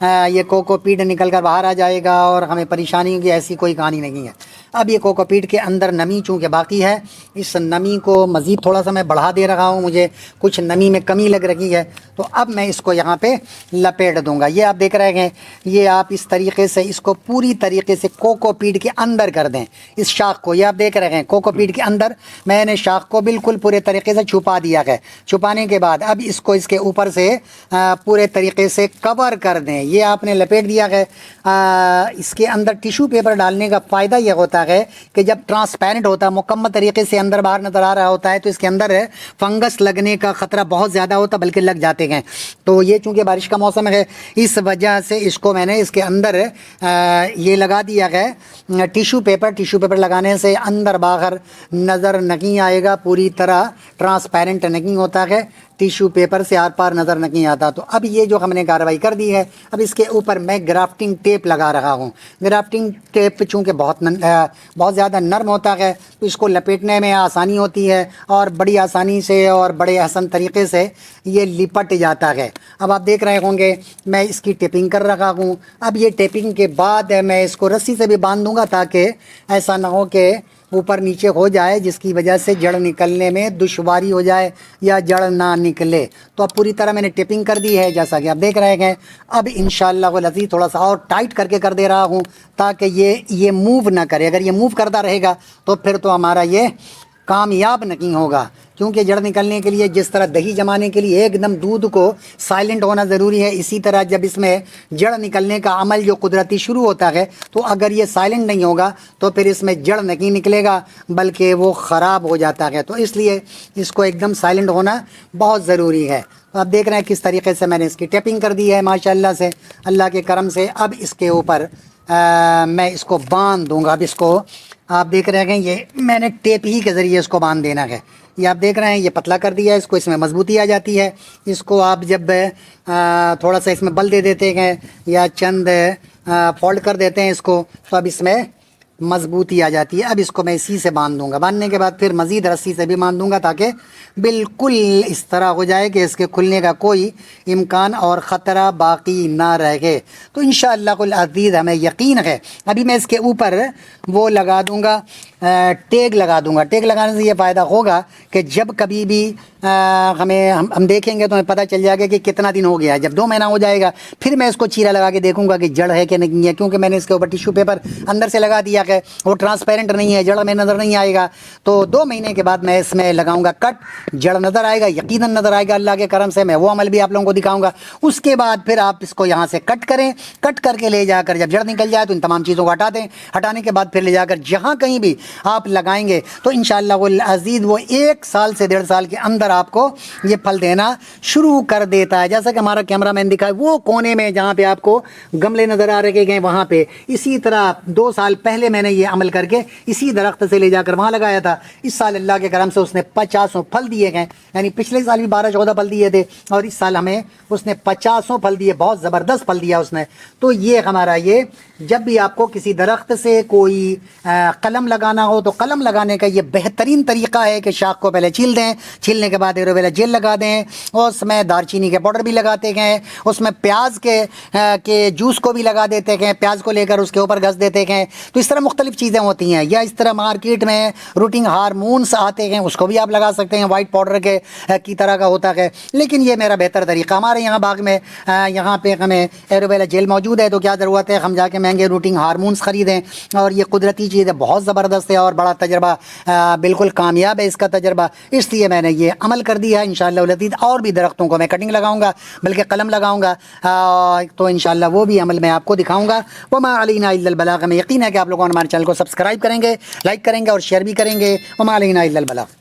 ये कोकोपीट निकल कर बाहर आ जाएगा और हमें परेशानी होगी, ऐसी कोई कहानी नहीं है। अब ये कोकोपीट के अंदर नमी चूँकि बाकी है, इस नमी को मज़ीद थोड़ा सा मैं बढ़ा दे रहा हूँ, मुझे कुछ नमी में कमी लग रही है, तो अब मैं इसको यहाँ पे लपेट दूंगा। ये आप देख रहे हैं, ये आप इस तरीके से इसको पूरी तरीके से कोकोपीट के अंदर कर दें, इस शाख को। ये आप देख रहे हैं कोकोपीट के अंदर मैंने शाख को बिल्कुल पूरे तरीके से छुपा दिया है। छुपाने के बाद अब इसको इसके ऊपर से पूरे तरीके से कवर कर दें। ये आपने लपेट दिया है। इसके अंदर टिश्यू पेपर डालने का फ़ायदा यह होता है कि जब ट्रांसपेरेंट होता है, मुकम्मल तरीके से अंदर बाहर नज़र आ रहा होता है, तो इसके अंदर फंगस लगने का ख़तरा बहुत ज़्यादा होता, बल्कि लग जाते हैं। तो ये चूँकि बारिश का मौसम है, इस वजह से इसको मैंने इसके अंदर ये लगा दिया है टिश्यू पेपर। टिश्यू पेपर लगाने से अंदर बाहर नज़र नहीं आएगा, पूरी तरह ट्रांसपेरेंट नहीं होता है, टिश्यू पेपर से आर पार नज़र नहीं आता। तो अब ये जो हमने कार्रवाई कर दी है, अब इसके ऊपर मैं ग्राफ्टिंग टेप लगा रहा हूँ। ग्राफ्टिंग टेप चूँकि बहुत ज़्यादा नरम होता है, तो इसको लपेटने में आसानी होती है और बड़ी आसानी से और बड़े आसान तरीके से ये लिपट जाता है। अब आप देख रहे होंगे मैं इसकी टेपिंग कर रहा हूँ। अब ये टेपिंग के बाद मैं इसको रस्सी से भी बांध दूँगा, ताकि ऐसा ना हो कि ऊपर नीचे हो जाए, जिसकी वजह से जड़ निकलने में दुश्वारी हो जाए या जड़ ना निकले। तो अब पूरी तरह मैंने टेपिंग कर दी है, जैसा कि आप देख रहे हैं। अब इंशाअल्लाह वल अज़ीज़ थोड़ा सा और टाइट करके कर दे रहा हूँ, ताकि ये मूव ना करे। अगर ये मूव करता रहेगा तो फिर तो हमारा ये कामयाब नहीं होगा, क्योंकि जड़ निकलने के लिए जिस तरह दही जमाने के लिए एकदम दूध को साइलेंट होना ज़रूरी है, इसी तरह जब इसमें जड़ निकलने का अमल जो कुदरती शुरू होता है, तो अगर ये साइलेंट नहीं होगा तो फिर इसमें जड़ नहीं निकलेगा, बल्कि वो ख़राब हो जाता है। तो इसलिए इसको एकदम साइलेंट होना बहुत ज़रूरी है। तो आप देख रहे हैं किस तरीके से मैंने इसकी टेपिंग कर दी है माशाल्लाह से, अल्लाह के करम से। अब इसके ऊपर मैं इसको बांध दूँगा। अब इसको आप देख रहे हैं, ये मैंने टेप ही के ज़रिए इसको बांध देना है। ये आप देख रहे हैं, ये पतला कर दिया है इसको, इसमें मजबूती आ जाती है। इसको आप जब थोड़ा सा इसमें बल दे देते हैं या चंद फोल्ड कर देते हैं इसको, तो अब इसमें मजबूती आ जाती है। अब इसको मैं इसी से बांध दूंगा। बांधने के बाद फिर मज़ीद रस्सी से भी बांध दूंगा, ताकि बिल्कुल इस तरह हो जाए कि इसके खुलने का कोई इम्कान और ख़तरा बाकी ना रहे। तो इंशाअल्लाह अज़ीज़ हमें यकीन है। अभी मैं इसके ऊपर वो लगा दूंगा, टैग लगा दूंगा। टैग लगाने से ये फ़ायदा होगा कि जब कभी भी हम देखेंगे तो हमें पता चल जाएगा कि कितना दिन हो गया है। जब 2 महीना हो जाएगा, फिर मैं इसको चीरा लगा के देखूंगा कि जड़ है कि नहीं है, क्योंकि मैंने इसके ऊपर टिश्यू पेपर अंदर से लगा दिया है, वो ट्रांसपेरेंट नहीं है, जड़ में नज़र नहीं आएगा। तो 2 महीने के बाद मैं इसमें लगाऊंगा कट, जड़ नज़र आएगा, यकीनन नज़र आएगा अल्लाह के करम से। मैं वो अमल भी आप लोगों को दिखाऊंगा। उसके बाद फिर आप इसको यहाँ से कट करें, कट करके ले जाकर जब जड़ निकल जाए तो इन तमाम चीज़ों को हटा दें। हटाने के बाद फिर ले जाकर जहाँ कहीं भी आप लगाएंगे तो इंशाअल्लाह वल अज़ीज़ वो 1 साल से 1.5 साल के अंदर आपको ये फल देना शुरू कर देता है। जैसा कि हमारा कैमरामैन दिखाए वो कोने में जहाँ पे आपको गमले नज़र आ रहे हैं, वहाँ पे इसी तरह 2 साल पहले मैंने ये अमल करके इसी दरख्त से ले जाकर वहाँ लगाया था। इस साल अल्लाह के करम से उसने 50 फल दिए हैं, यानी पिछले साल भी 12-14 फल दिए थे और इस साल हमें उसने 50 फल दिए। बहुत ज़बरदस्त फल दिया उसने। तो ये हमारा ये जब भी आपको किसी दरख्त से कोई कलम लगाना हो, तो कलम लगाने का ये बेहतरीन तरीका है कि शाख को पहले छील दें, छीलने के बाद एलोवेरा जेल लगा दें, और उसमें दालचीनी के पाउडर भी लगाते हैं, उसमें प्याज के जूस को भी लगा देते हैं, प्याज को लेकर उसके ऊपर घस देते हैं। तो इस तरह मुख्तलिफ चीज़ें होती हैं। या इस तरह मार्केट में रूटिंग हार्मोन्स आते हैं, उसको भी आप लगा सकते हैं, वाइट पाउडर की तरह का होता है। लेकिन ये मेरा बेहतर तरीका। हमारे यहाँ बाग में यहाँ पे हमें एलोवेरा जेल मौजूद है, तो क्या ज़रूरत है हम जाके महंगे रूटिंग हार्मोन्स ख़रीदें। और ये कुदरती चीज़ है, बहुत ज़बरदस्त है और बड़ा तजर्बा, बिल्कुल कामयाब है इसका तजर्बा। इसलिए मैंने ये अमल कर दिया है। इंशाअल्लाह अज़ीज़ और भी दरख्तों को मैं कटिंग लगाऊंगा, बल्कि कलम लगाऊंगा, तो इंशाअल्लाह वो भी अमल मैं आपको दिखाऊंगा। वमा अलैना इल्लल बलाग। हमें यकीन है कि आप लोगों ने हमारे चैनल को सब्सक्राइब करेंगे, लाइक करेंगे और शेयर भी करेंगे। वमा अलैना इल्लल बलाग।